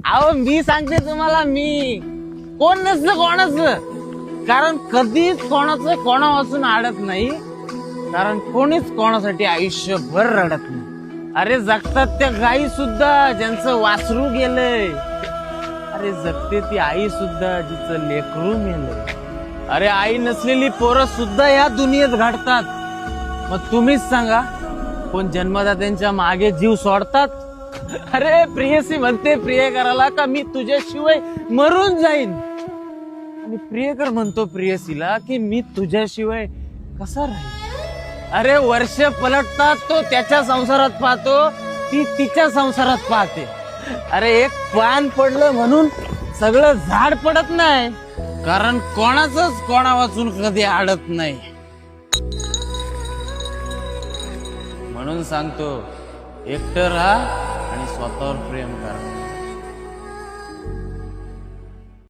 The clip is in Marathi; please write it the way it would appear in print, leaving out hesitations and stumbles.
अहो मी सांगते तुम्हाला, मी कोण नसलं कोणाचं, कारण कधीच कोणाचं कोणापासून अडत नाही, कारण कोणीच कोणासाठी आयुष्यभर रडत नाही. अरे जगतात त्या गायी सुद्धा ज्यांचं वासरू गेलंय, अरे जगते ती आई सुद्धा जिचं लेकरू मेलंय. अरे आई नसलेली पोरं सुद्धा या दुनियेत घडतात. मग तुम्हीच सांगा, कोण जन्मदात्यांच्या मागे जीव सोडतात? अरे प्रियसी म्हणते प्रियकराला का मी तुझ्याशिवाय मरून जाईन, आणि प्रियकर म्हणतो प्रियसीला की मी तुझ्याशिवाय कसा राहील. अरे वर्ष पलटतात, तो त्याच्या संसारात पाहतो, ती तिच्या संसारात पाहते. अरे एक पान पडलं म्हणून सगळं झाड पडत नाही, कारण कोणाचंच कोणा वाचून कधी अडत नाही. म्हणून सांगतो, एकटं राहा आणि स्वतःवर प्रेम करा.